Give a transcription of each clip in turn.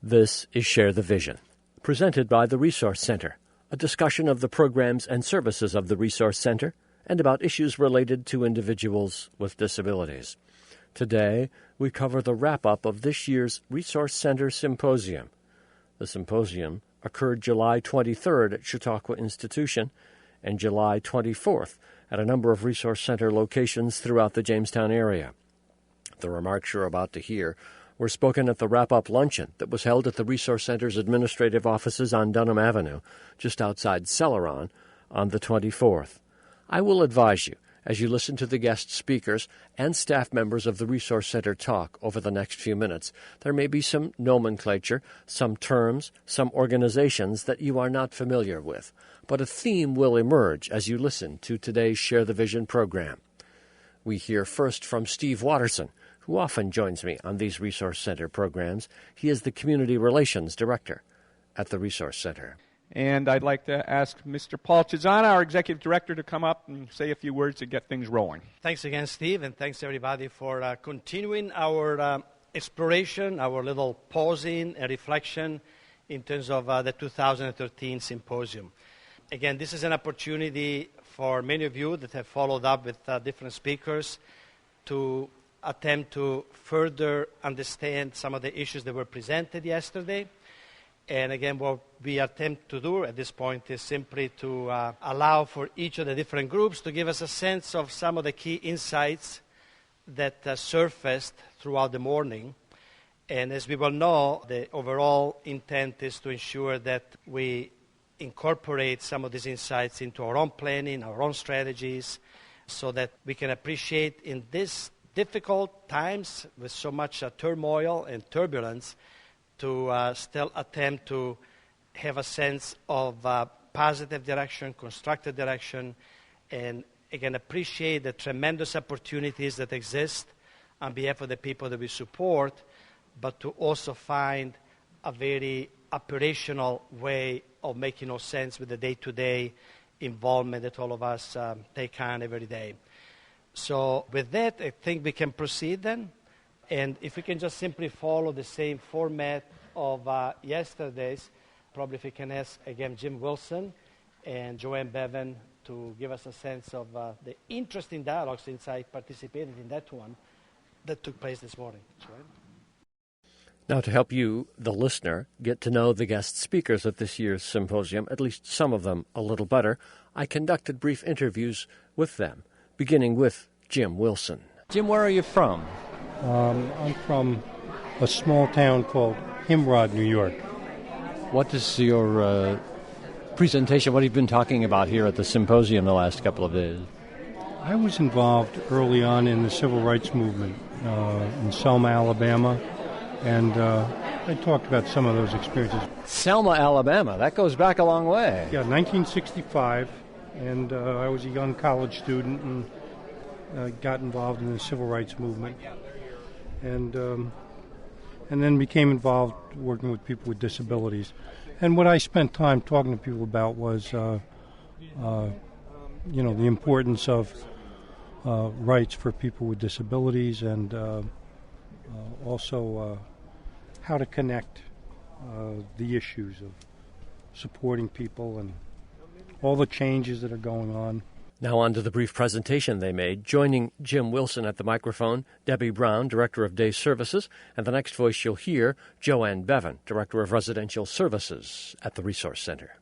This is Share the Vision, presented by the Resource Center, a discussion of the programs and services of the Resource Center and about issues related to individuals with disabilities. Today, we cover the wrap-up of this year's Resource Center Symposium. The symposium occurred July 23rd at Chautauqua Institution and July 24th at a number of Resource Center locations throughout the Jamestown area. The remarks you're about to hear were spoken at the Wrap-Up Luncheon that was held at the Resource Center's administrative offices on Dunham Avenue, just outside Celeron, on the 24th. I will advise you, as you listen to the guest speakers and staff members of the Resource Center talk over the next few minutes, there may be some nomenclature, some terms, some organizations that you are not familiar with, but a theme will emerge as you listen to today's Share the Vision program. We hear first from Steve Watterson, who often joins me on these Resource Center programs. He is the Community Relations Director at the Resource Center. And I'd like to ask Mr. Paul Chisana, our Executive Director, to come up and say a few words to get things rolling. Thanks again, Steve, and thanks everybody for continuing our exploration, our little pausing and reflection in terms of the 2013 Symposium. Again, this is an opportunity for many of you that have followed up with different speakers to attempt to further understand some of the issues that were presented yesterday. And again, what we attempt to do at this point is simply to allow for each of the different groups to give us a sense of some of the key insights that surfaced throughout the morning. And as we well know, the overall intent is to ensure that we incorporate some of these insights into our own planning, our own strategies, so that we can appreciate in this difficult times with so much turmoil and turbulence to still attempt to have a sense of positive direction, constructive direction, and again appreciate the tremendous opportunities that exist on behalf of the people that we support, but to also find a very operational way of making no sense with the day-to-day involvement that all of us take on every day. So with that, I think we can proceed then. And if we can just simply follow the same format of yesterday's, probably if we can ask again Jim Wilson and Joanne Bevan to give us a sense of the interesting dialogue, since I participated in that one that took place this morning. Joanne? Now, to help you, the listener, get to know the guest speakers at this year's symposium, at least some of them, a little better, I conducted brief interviews with them, beginning with Jim Wilson. Jim, where are you from? I'm from a small town called Himrod, New York. What is your presentation, what have you been talking about here at the symposium the last couple of days? I was involved early on in the civil rights movement in Selma, Alabama, and I talked about some of those experiences. Selma, Alabama, that goes back a long way. Yeah, 1965, and I was a young college student and got involved in the civil rights movement, and then became involved working with people with disabilities. And what I spent time talking to people about was, the importance of rights for people with disabilities, and also how to connect the issues of supporting people and all the changes that are going on. Now on to the brief presentation they made. Joining Jim Wilson at the microphone, Debbie Brown, Director of Day Services, and the next voice you'll hear, Joanne Bevan, Director of Residential Services at the Resource Center.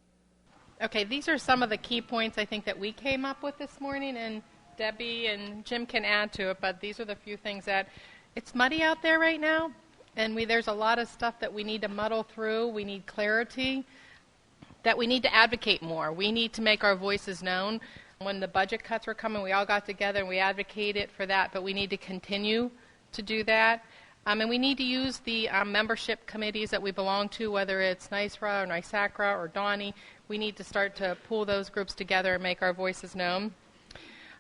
Okay, these are some of the key points I think that we came up with this morning, and Debbie and Jim can add to it, but these are the few things that it's muddy out there right now, and there's a lot of stuff that we need to muddle through. We need clarity, that we need to advocate more. We need to make our voices known. When the budget cuts were coming, we all got together and we advocated for that, but we need to continue to do that. And we need to use the membership committees that we belong to, whether it's NYSRA or NYSACRA or DAWNY. We need to start to pull those groups together and make our voices known.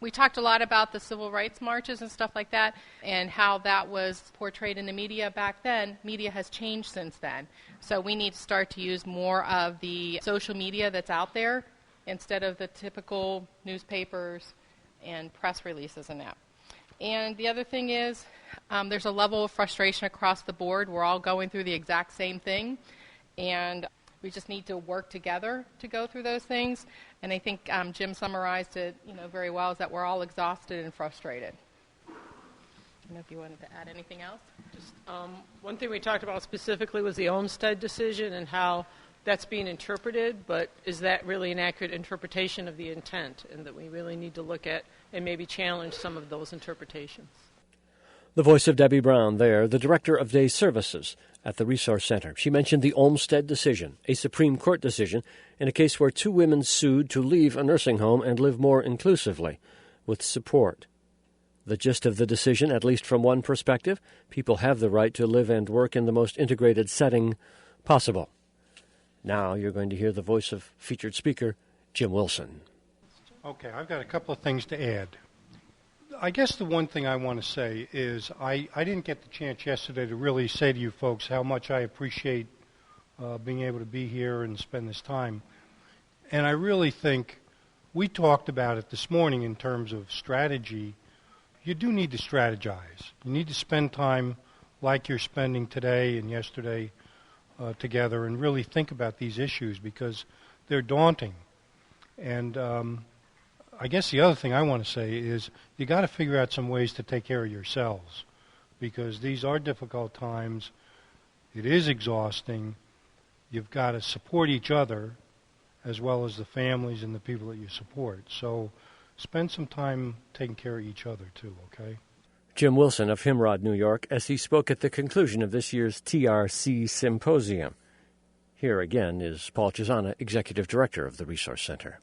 We talked a lot about the civil rights marches and stuff like that and how that was portrayed in the media back then. Media has changed since then. So we need to start to use more of the social media that's out there instead of the typical newspapers and press releases and that. And the other thing is there's a level of frustration across the board. We're all going through the exact same thing, and we just need to work together to go through those things. And I think Jim summarized it very well, is that we're all exhausted and frustrated. I don't know if you wanted to add anything else. Just one thing we talked about specifically was the Olmsted decision and how that's being interpreted, but is that really an accurate interpretation of the intent, and that we really need to look at and maybe challenge some of those interpretations. The voice of Debbie Brown there, the Director of Day Services at the Resource Center. She mentioned the Olmsted decision, a Supreme Court decision in a case where two women sued to leave a nursing home and live more inclusively, with support. The gist of the decision, at least from one perspective, people have the right to live and work in the most integrated setting possible. Now you're going to hear the voice of featured speaker Jim Wilson. Okay, I've got a couple of things to add. I guess the one thing I want to say is I didn't get the chance yesterday to really say to you folks how much I appreciate being able to be here and spend this time. And I really think we talked about it this morning in terms of strategy. You do need to strategize. You need to spend time like you're spending today and yesterday together and really think about these issues because they're daunting. And I guess the other thing I want to say is you got to figure out some ways to take care of yourselves because these are difficult times. It is exhausting. You've got to support each other as well as the families and the people that you support. So spend some time taking care of each other too, okay? Jim Wilson of Himrod, New York, as he spoke at the conclusion of this year's TRC Symposium. Here again is Paul Chisana, Executive Director of the Resource Center.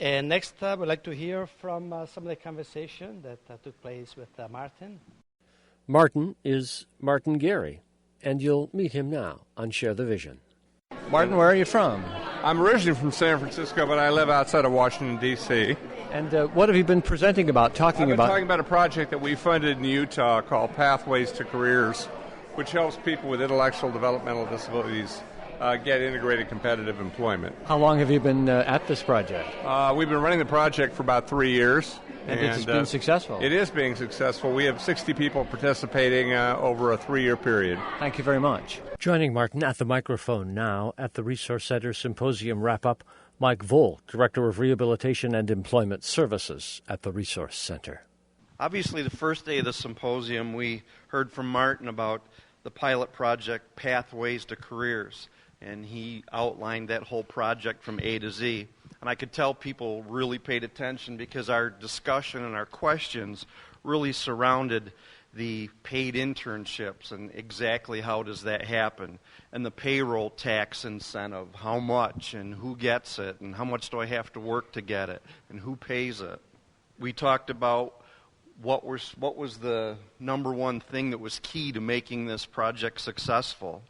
And next we'd like to hear from some of the conversation that took place with Martin. Martin is Martin Gary, and you'll meet him now on Share the Vision. Martin, where are you from? I'm originally from San Francisco, but I live outside of Washington, D.C. And what have you been presenting about, talking about? I've been talking about a project that we funded in Utah called Pathways to Careers, which helps people with intellectual developmental disabilities get integrated competitive employment. How long have you been at this project? We've been running the project for about 3 years. And it's been successful? It is being successful. We have 60 people participating over a 3-year period. Thank you very much. Joining Martin at the microphone now at the Resource Center Symposium Wrap-Up, Mike Volk, Director of Rehabilitation and Employment Services at the Resource Center. Obviously, the first day of the symposium, we heard from Martin about the pilot project, Pathways to Careers, and he outlined that whole project from A to Z. And I could tell people really paid attention because our discussion and our questions really surrounded the paid internships and exactly how does that happen, and the payroll tax incentive, how much and who gets it, and how much do I have to work to get it, and who pays it. We talked about what was the number one thing that was key to making this project successful.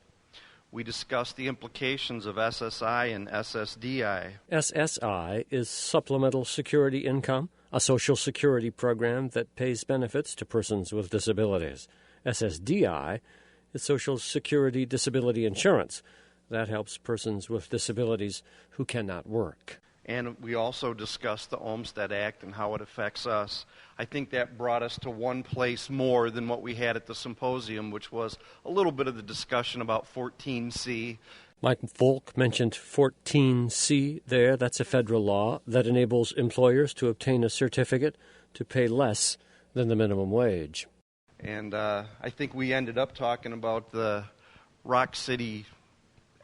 We discussed the implications of SSI and SSDI. SSI is Supplemental Security Income, a social security program that pays benefits to persons with disabilities. SSDI is Social Security Disability Insurance. That helps persons with disabilities who cannot work. And we also discussed the Olmsted Act and how it affects us. I think that brought us to one place more than what we had at the symposium, which was a little bit of the discussion about 14C. Mike Volk mentioned 14C there. That's a federal law that enables employers to obtain a certificate to pay less than the minimum wage. And I think we ended up talking about the Rock City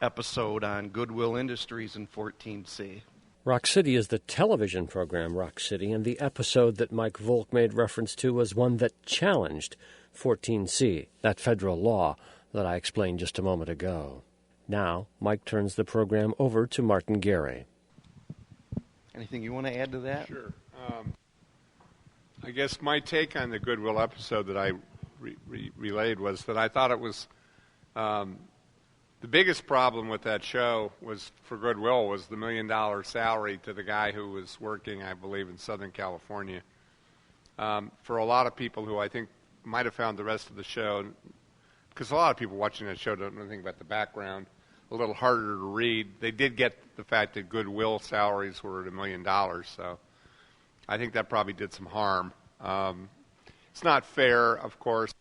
episode on Goodwill Industries in 14C. Rock City is the television program Rock City, and the episode that Mike Volk made reference to was one that challenged 14C, that federal law that I explained just a moment ago. Now, Mike turns the program over to Martin Gary. Anything you want to add to that? Sure. I guess my take on the Goodwill episode that I relayed was that I thought it was the biggest problem with that show was for Goodwill was the $1 million salary to the guy who was working, I believe, in Southern California. For a lot of people who I think might have found the rest of the show, because a lot of people watching that show don't know anything about the background, a little harder to read. They did get the fact that Goodwill salaries were at $1 million, so I think that probably did some harm. It's not fair, of course.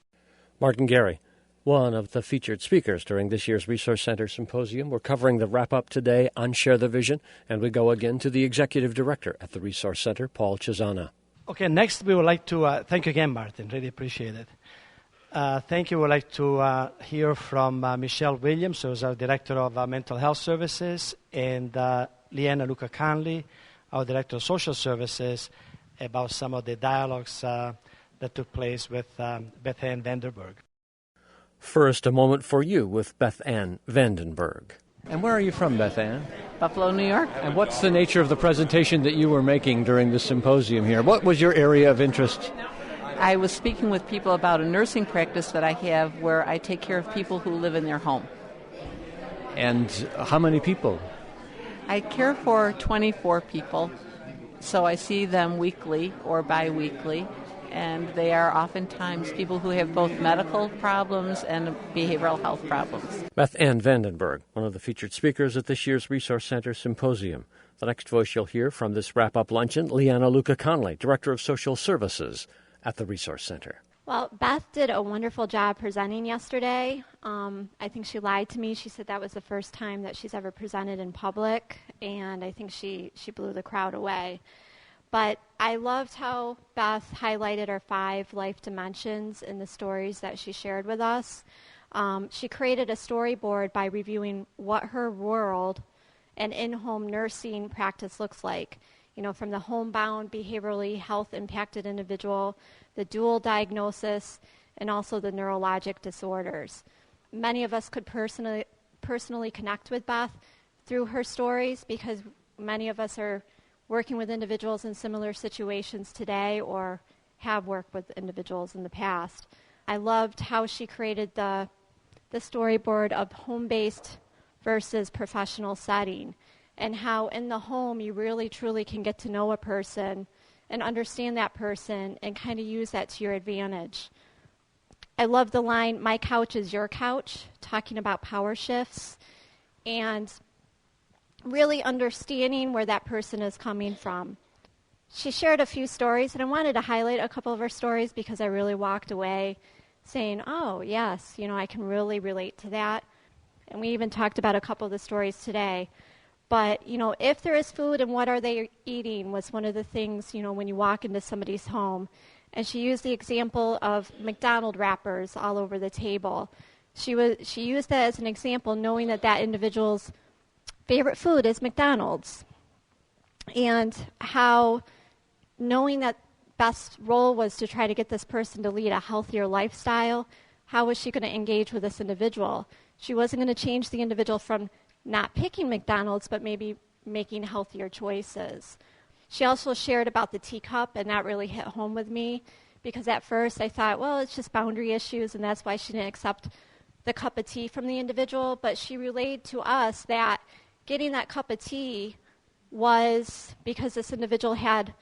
Martin Gary, one of the featured speakers during this year's Resource Center Symposium. We're covering the wrap-up today on Share the Vision, and we go again to the Executive Director at the Resource Center, Paul Chisana. Okay, next we would like to thank you again, Martin. Really appreciate it. Thank you. We'd like to hear from Michelle Williams, who's our Director of Mental Health Services, and Leanna Luca-Conley, our Director of Social Services, about some of the dialogues that took place with Beth Ann Vandenberg. First, a moment for you with Beth Ann Vandenberg. And where are you from, Beth Ann? Buffalo, New York. And what's the nature of the presentation that you were making during the symposium here? What was your area of interest? I was speaking with people about a nursing practice that I have where I take care of people who live in their home. And how many people? I care for 24 people, so I see them weekly or bi-weekly, and they are oftentimes people who have both medical problems and behavioral health problems. Beth Ann Vandenberg, one of the featured speakers at this year's Resource Center Symposium. The next voice you'll hear from this wrap-up luncheon, Leanna Luca-Conley, Director of Social Services at the Resource Center. Well, Beth did a wonderful job presenting yesterday. I think she lied to me. She said that was the first time that she's ever presented in public, and I think she blew the crowd away. But I loved how Beth highlighted our 5 life dimensions in the stories that she shared with us. She created a storyboard by reviewing what her world and in-home nursing practice looks like. You know, from the homebound, behaviorally health-impacted individual, the dual diagnosis, and also the neurologic disorders. Many of us could personally connect with Beth through her stories because many of us are working with individuals in similar situations today or have worked with individuals in the past. I loved how she created the storyboard of home-based versus professional setting, and how in the home you really truly can get to know a person and understand that person and kind of use that to your advantage. I love the line, "My couch is your couch," talking about power shifts and really understanding where that person is coming from. She shared a few stories, and I wanted to highlight a couple of her stories because I really walked away saying, oh, yes, you know, I can really relate to that. And we even talked about a couple of the stories today. But, you know, if there is food and what are they eating was one of the things, you know, when you walk into somebody's home. And she used the example of McDonald's wrappers all over the table. She used that as an example, knowing that that individual's favorite food is McDonald's. And how knowing that Beth's role was to try to get this person to lead a healthier lifestyle, how was she going to engage with this individual? She wasn't going to change the individual from not picking McDonald's, but maybe making healthier choices. She also shared about the teacup, and that really hit home with me because at first I thought, well, it's just boundary issues, and that's why she didn't accept the cup of tea from the individual. But she relayed to us that getting that cup of tea was because this individual had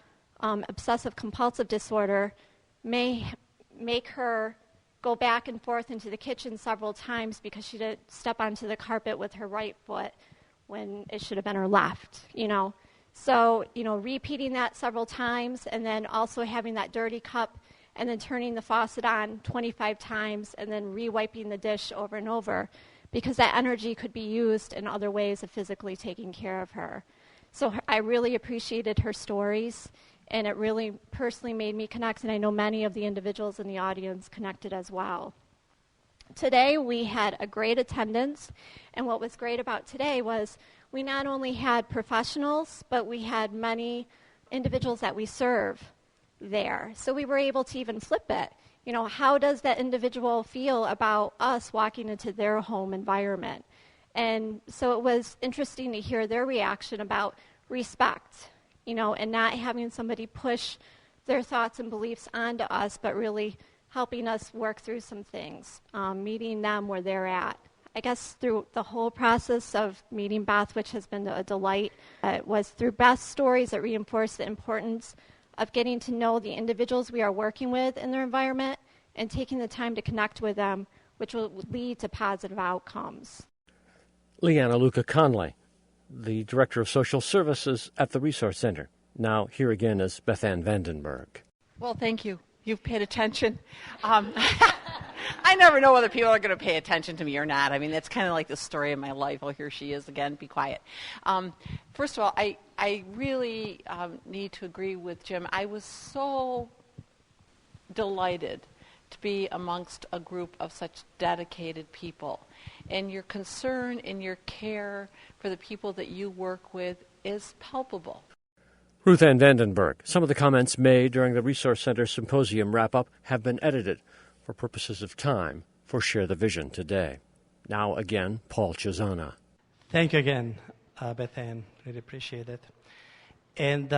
obsessive compulsive disorder, may make her go back and forth into the kitchen several times because she didn't step onto the carpet with her right foot when it should have been her left, you know. So, you know, repeating that several times and then also having that dirty cup and then turning the faucet on 25 times and then re-wiping the dish over and over because that energy could be used in other ways of physically taking care of her. So I really appreciated her stories, and it really personally made me connect, and I know many of the individuals in the audience connected as well. Today we had a great attendance, and what was great about today was we not only had professionals, but we had many individuals that we serve there. So we were able to even flip it. You know, how does that individual feel about us walking into their home environment? And so it was interesting to hear their reaction about respect, you know, and not having somebody push their thoughts and beliefs onto us, but really helping us work through some things, meeting them where they're at. I guess through the whole process of meeting Beth, which has been a delight, it was through Beth's stories that reinforced the importance of getting to know the individuals we are working with in their environment and taking the time to connect with them, which will lead to positive outcomes. Leanna Luca-Conley, the Director of Social Services at the Resource Center. Now, here again is Beth Ann Vandenberg. Well, thank you. You've paid attention. I never know whether people are going to pay attention to me or not. I mean, that's kind of like the story of my life. Oh, here she is again. Be quiet. First of all, I really need to agree with Jim. I was so delighted to be amongst a group of such dedicated people. And your concern and your care for the people that you work with is palpable. Ruth Ann Vandenberg. Some of the comments made during the Resource Center Symposium wrap-up have been edited for purposes of time for Share the Vision today. Now again, Paul Chisana. Thank you again, Beth Ann. Really appreciate it. And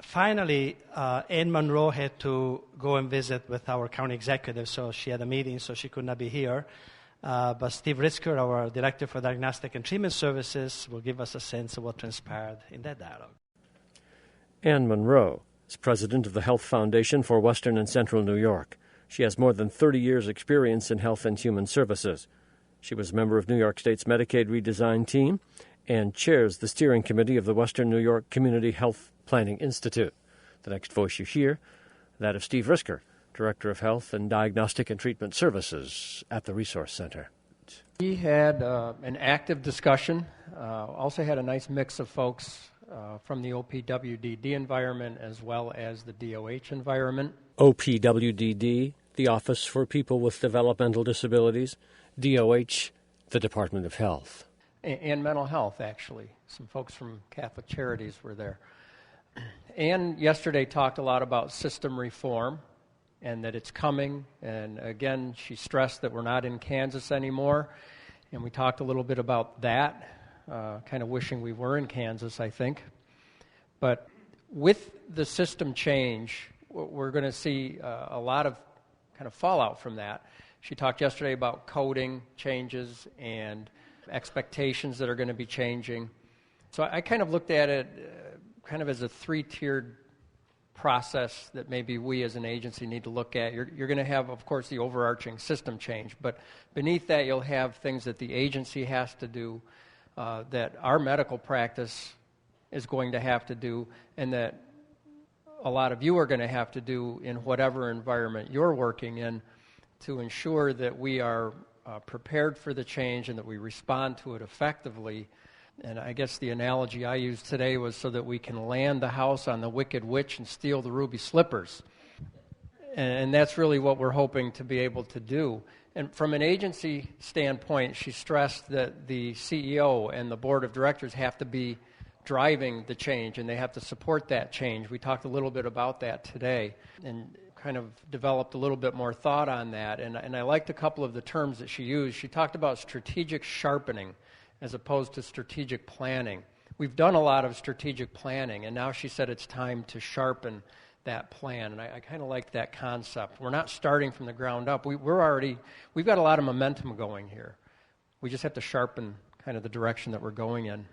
finally, Ann Monroe had to go and visit with our county executive, so she had a meeting, so she could not be here. But Steve Ritzker, our Director for Diagnostic and Treatment Services, will give us a sense of what transpired in that dialogue. Ann Monroe is president of the Health Foundation for Western and Central New York. She has more than 30 years' experience in health and human services. She was a member of New York State's Medicaid redesign team and chairs the steering committee of the Western New York Community Health Planning Institute. The next voice you hear, that of Steve Ritzker, Director of Health and Diagnostic and Treatment Services at the Resource Center. We had an active discussion, also had a nice mix of folks from the OPWDD environment as well as the DOH environment. OPWDD, the Office for People with Developmental Disabilities, DOH, the Department of Health. And mental health, actually. Some folks from Catholic Charities were there. Ann yesterday talked a lot about system reform and that it's coming. And again, she stressed that we're not in Kansas anymore. And we talked a little bit about that, kind of wishing we were in Kansas, I think. But with the system change, we're going to see a lot of kind of fallout from that. She talked yesterday about coding changes and expectations that are going to be changing. So I kind of looked at it kind of as a three-tiered process that maybe we as an agency need to look at. You're going to have, of course, the overarching system change, but beneath that you'll have things that the agency has to do, that our medical practice is going to have to do, and that a lot of you are going to have to do in whatever environment you're working in to ensure that we are prepared for the change and that we respond to it effectively. And I guess the analogy I used today was so that we can land the house on the wicked witch and steal the ruby slippers. And that's really what we're hoping to be able to do. And from an agency standpoint, she stressed that the CEO and the board of directors have to be driving the change, and they have to support that change. We talked a little bit about that today and kind of developed a little bit more thought on that. And I liked a couple of the terms that she used. She talked about strategic sharpening as opposed to strategic planning. We've done a lot of strategic planning, and now she said it's time to sharpen that plan. And I kind of like that concept. We're not starting from the ground up. We've got a lot of momentum going here. We just have to sharpen kind of the direction that we're going in.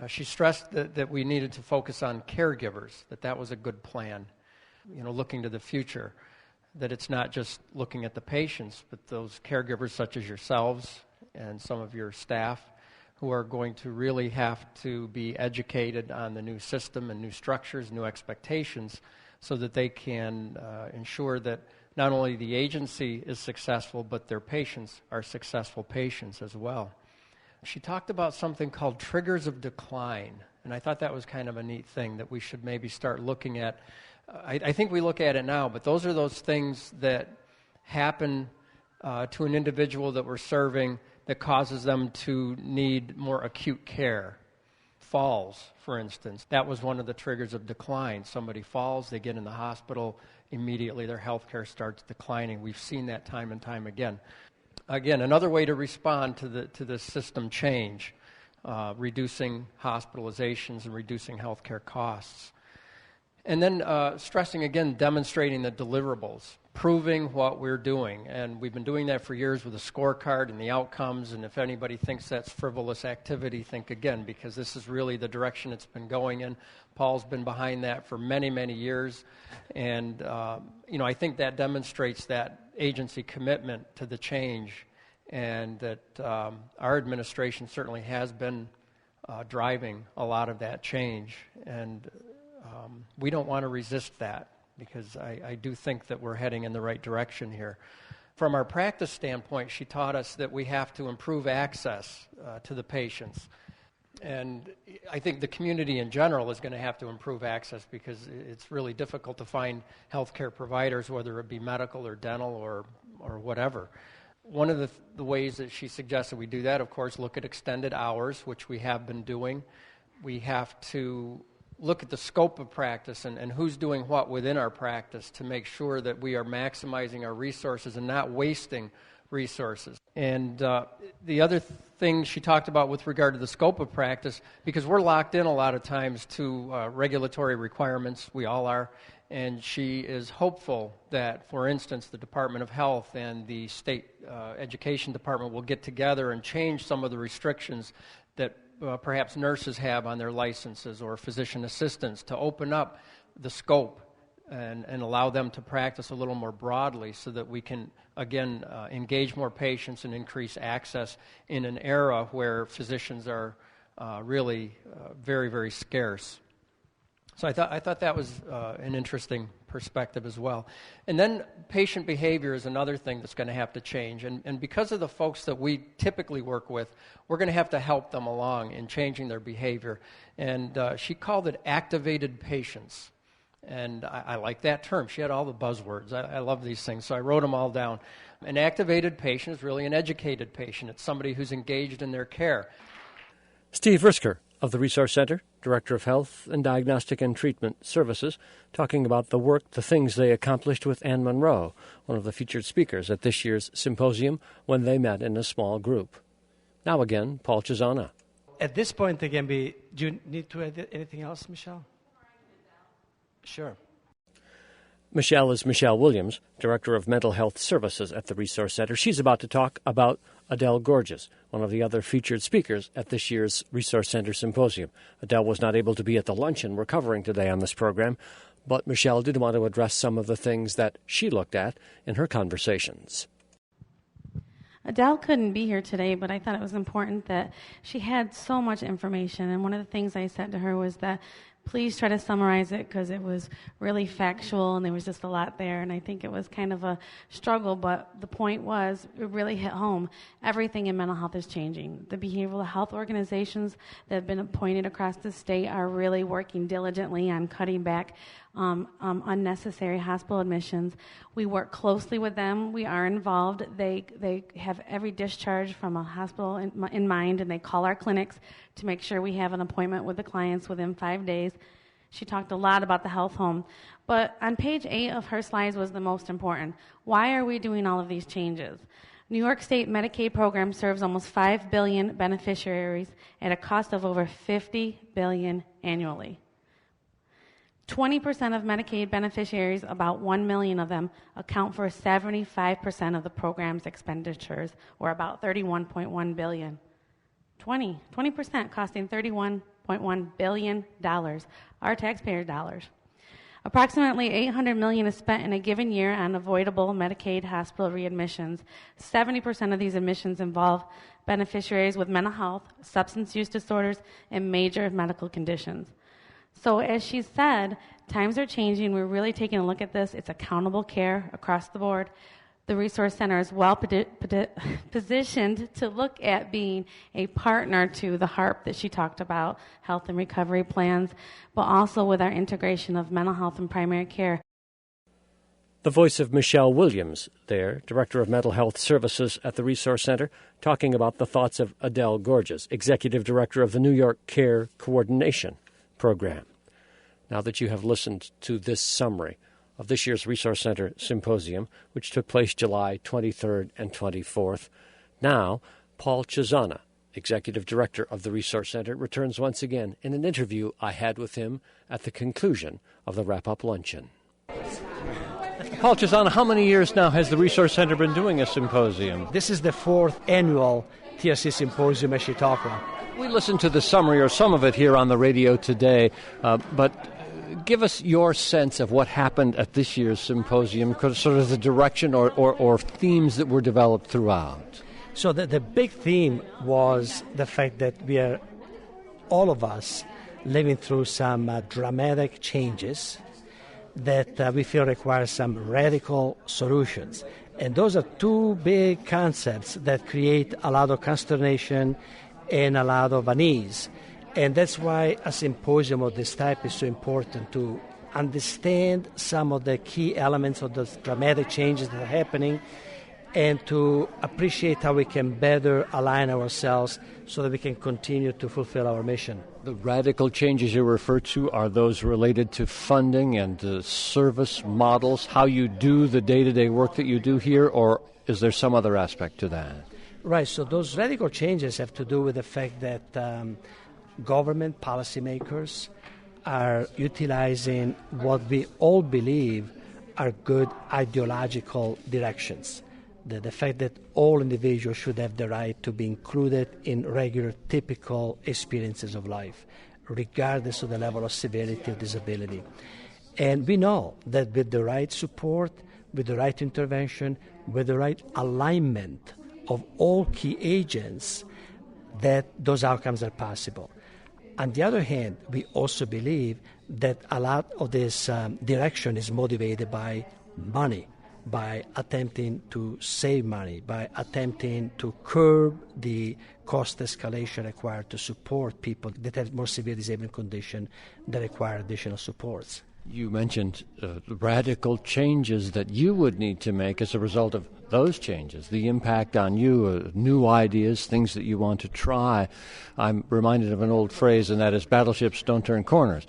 She stressed that we needed to focus on caregivers, that was a good plan, looking to the future, that it's not just looking at the patients, but those caregivers such as yourselves and some of your staff who are going to really have to be educated on the new system and new structures, new expectations, so that they can ensure that not only the agency is successful, but their patients are successful patients as well. She talked about something called triggers of decline, and I thought that was kind of a neat thing that we should maybe start looking at. I think we look at it now, but those are those things that happen to an individual that we're serving that causes them to need more acute care. Falls, for instance, that was one of the triggers of decline. Somebody falls, they get in the hospital, immediately their health care starts declining. We've seen that time and time again. Again, another way to respond to the system change, reducing hospitalizations and reducing health care costs. And then stressing, again, demonstrating the deliverables, proving what we're doing. And we've been doing that for years with a scorecard and the outcomes. And if anybody thinks that's frivolous activity, think again, because this is really the direction it's been going in. Paul's been behind that for many, many years. And, I think that demonstrates that agency commitment to the change, and that our administration certainly has been driving a lot of that change. And we don't want to resist that. because I do think that we're heading in the right direction here. From our practice standpoint, she taught us that we have to improve access to the patients. And I think the community in general is going to have to improve access because it's really difficult to find healthcare providers, whether it be medical or dental or whatever. One of the ways that she suggested we do that, of course, look at extended hours, which we have been doing. We have to look at the scope of practice and who's doing what within our practice to make sure that we are maximizing our resources and not wasting resources. And the other thing she talked about with regard to the scope of practice, because we're locked in a lot of times to regulatory requirements, we all are, and she is hopeful that, for instance, the Department of Health and the State Education Department will get together and change some of the restrictions that perhaps nurses have on their licenses or physician assistants to open up the scope and allow them to practice a little more broadly so that we can, again, engage more patients and increase access in an era where physicians are really very, very scarce. So I thought that was an interesting perspective as well. And then patient behavior is another thing that's going to have to change. And because of the folks that we typically work with, we're going to have to help them along in changing their behavior. And she called it activated patients. And I like that term. She had all the buzzwords. I love these things, so I wrote them all down. An activated patient is really an educated patient. It's somebody who's engaged in their care. Steve Risker of the Resource Center, Director of Health and Diagnostic and Treatment Services, talking about the work, the things they accomplished with Anne Monroe, one of the featured speakers at this year's symposium when they met in a small group. Now again, Paul Chisana. At this point, do you need to add anything else, Michelle? Sure. Michelle is Michelle Williams, Director of Mental Health Services at the Resource Center. She's about to talk about Adele Gorges, one of the other featured speakers at this year's Resource Center Symposium. Adele was not able to be at the luncheon we're covering today on this program, but Michelle did want to address some of the things that she looked at in her conversations. Adele couldn't be here today, but I thought it was important that she had so much information, and one of the things I said to her was that please try to summarize it because it was really factual and there was just a lot there, and I think it was kind of a struggle, but the point was it really hit home. Everything in mental health is changing. The behavioral health organizations that have been appointed across the state are really working diligently on cutting back unnecessary hospital admissions. We work closely with them. We are involved. They have every discharge from a hospital in mind, and they call our clinics to make sure we have an appointment with the clients within 5 days. She talked a lot about the health home. But on page 8 of her slides was the most important. Why are we doing all of these changes? New York State Medicaid program serves almost 5 billion beneficiaries at a cost of over $50 billion annually. 20% of Medicaid beneficiaries, about 1 million of them, account for 75% of the program's expenditures, or about $31.1 billion. 20% costing $31.1 billion, our taxpayer dollars. Approximately $800 million is spent in a given year on avoidable Medicaid hospital readmissions. 70% of these admissions involve beneficiaries with mental health, substance use disorders, and major medical conditions. So as she said, times are changing. We're really taking a look at this. It's accountable care across the board. The Resource Center is well positioned to look at being a partner to the HARP that she talked about, health and recovery plans, but also with our integration of mental health and primary care. The voice of Michelle Williams there, Director of Mental Health Services at the Resource Center, talking about the thoughts of Adele Gorges, Executive Director of the New York Care Coordination Program. Now that you have listened to this summary of this year's Resource Center Symposium, which took place July 23rd and 24th, now Paul Chisana, Executive Director of the Resource Center, returns once again in an interview I had with him at the conclusion of the Wrapup luncheon. Paul Chisana, how many years now has the Resource Center been doing a symposium? This is the 4th annual TSC Symposium, as she talked about. We listened to the summary or some of it here on the radio today, but give us your sense of what happened at this year's symposium, sort of the direction or themes that were developed throughout. So the big theme was the fact that we are, all of us, living through some dramatic changes that we feel require some radical solutions. And those are two big concepts that create a lot of consternation and a lot of unease. And that's why a symposium of this type is so important, to understand some of the key elements of the dramatic changes that are happening and to appreciate how we can better align ourselves so that we can continue to fulfill our mission. The radical changes you refer to, are those related to funding and service models, how you do the day-to-day work that you do here, or is there some other aspect to that? Right, so those radical changes have to do with the fact that government policymakers are utilizing what we all believe are good ideological directions. The fact that all individuals should have the right to be included in regular, typical experiences of life, regardless of the level of severity of disability. And we know that with the right support, with the right intervention, with the right alignment of all key agents, that those outcomes are possible. On the other hand, we also believe that a lot of this direction is motivated by money, by attempting to save money, by attempting to curb the cost escalation required to support people that have more severe disabling conditions that require additional supports. You mentioned radical changes that you would need to make as a result of those changes, the impact on you, new ideas, things that you want to try. I'm reminded of an old phrase, and that is battleships don't turn corners,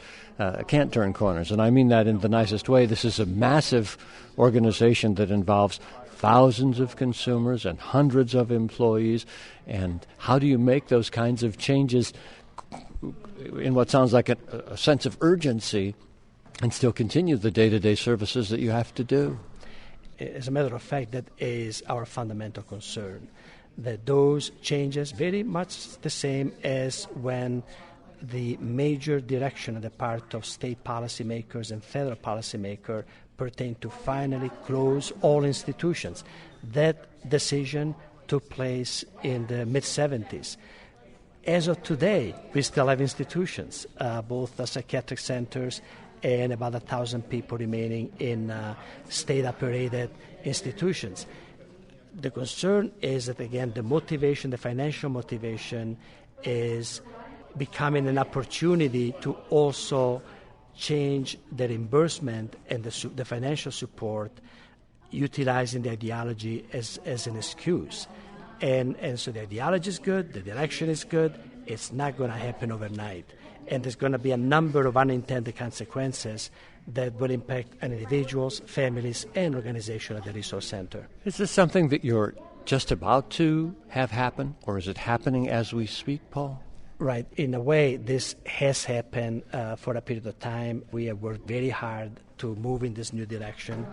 can't turn corners. And I mean that in the nicest way. This is a massive organization that involves thousands of consumers and hundreds of employees. And how do you make those kinds of changes in what sounds like a sense of urgency and still continue the day-to-day services that you have to do? As a matter of fact, that is our fundamental concern, that those changes, very much the same as when the major direction on the part of state policymakers and federal policymakers pertain to finally close all institutions. That decision took place in the mid-'70s. As of today, we still have institutions, both psychiatric centers and about 1,000 people remaining in state-operated institutions. The concern is that, again, the motivation, the financial motivation, is becoming an opportunity to also change the reimbursement and the financial support, utilizing the ideology as an excuse. And so the ideology is good, the direction is good, it's not going to happen overnight. And there's going to be a number of unintended consequences that will impact individuals, families, and organizations at the Resource Center. Is this something that you're just about to have happen, or is it happening as we speak, Paul? Right. In a way, this has happened for a period of time. We have worked very hard to move in this new direction.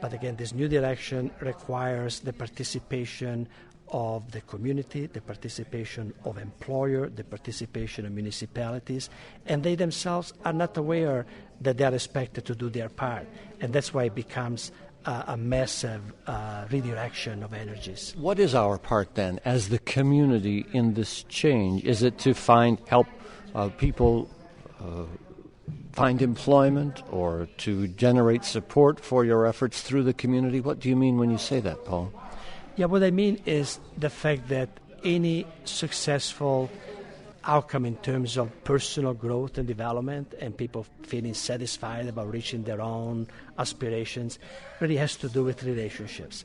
But again, this new direction requires the participation of the community, the participation of employer, the participation of municipalities, and they themselves are not aware that they are expected to do their part. And that's why it becomes a massive redirection of energies. What is our part then as the community in this change? Is it to help people find employment, or to generate support for your efforts through the community? What do you mean when you say that, Paul? Yeah, what I mean is the fact that any successful outcome in terms of personal growth and development and people feeling satisfied about reaching their own aspirations really has to do with relationships.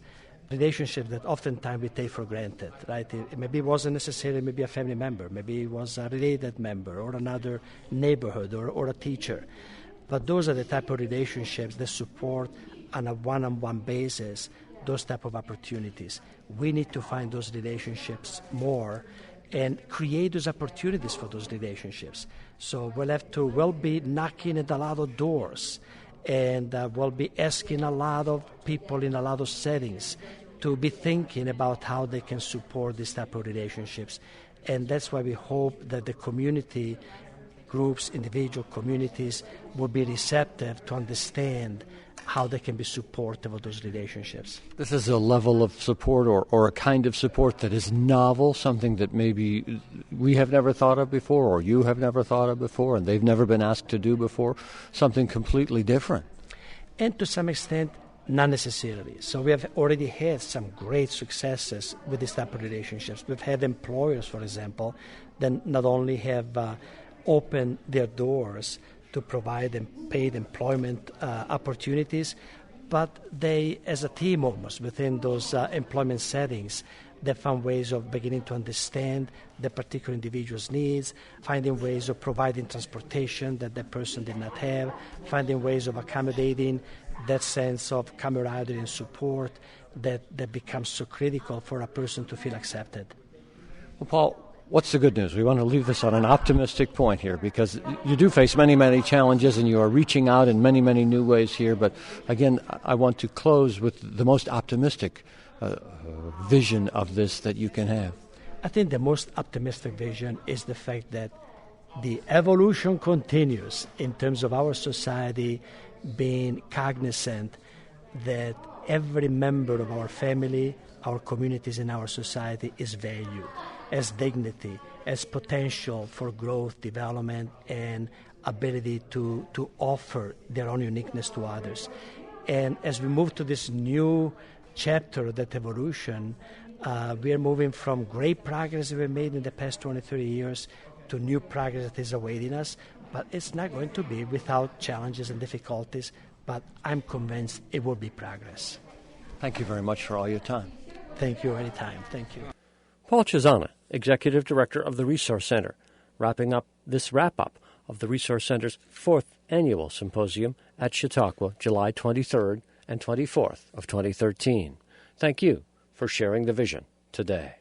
Relationships that oftentimes we take for granted, right? Maybe it wasn't necessarily maybe a family member, maybe it was a related member or another neighborhood or a teacher. But those are the type of relationships that support on a one-on-one basis those type of opportunities. We need to find those relationships more and create those opportunities for those relationships. So we'll be knocking at a lot of doors, and we'll be asking a lot of people in a lot of settings to be thinking about how they can support this type of relationships. And that's why we hope that the community groups, individual communities, will be receptive to understand how they can be supportive of those relationships. This is a level of support or a kind of support that is novel, something that maybe we have never thought of before, or you have never thought of before, and they've never been asked to do before, something completely different. and to some extent, not necessarily. So we have already had some great successes with this type of relationships. We've had employers, for example, that not only have opened their doors to provide them paid employment opportunities, but they, as a team almost, within those employment settings, they found ways of beginning to understand the particular individual's needs, finding ways of providing transportation that the person did not have, finding ways of accommodating that sense of camaraderie and support that becomes so critical for a person to feel accepted. Well, Paul, what's the good news? We want to leave this on an optimistic point here, because you do face many, many challenges and you are reaching out in many, many new ways here. But again, I want to close with the most optimistic vision of this that you can have. I think the most optimistic vision is the fact that the evolution continues in terms of our society being cognizant that every member of our family, our communities, and our society is valued as dignity, as potential for growth, development, and ability to offer their own uniqueness to others. And as we move to this new chapter of that evolution, we are moving from great progress we've made in the past 20, 30 years to new progress that is awaiting us. But it's not going to be without challenges and difficulties, but I'm convinced it will be progress. Thank you very much for all your time. Thank you anytime. Thank you. Paul Chisana, Executive Director of the Resource Center, wrapping up this wrap-up of the Resource Center's 4th Annual Symposium at Chautauqua, July 23rd and 24th of 2013. Thank you for sharing the vision today.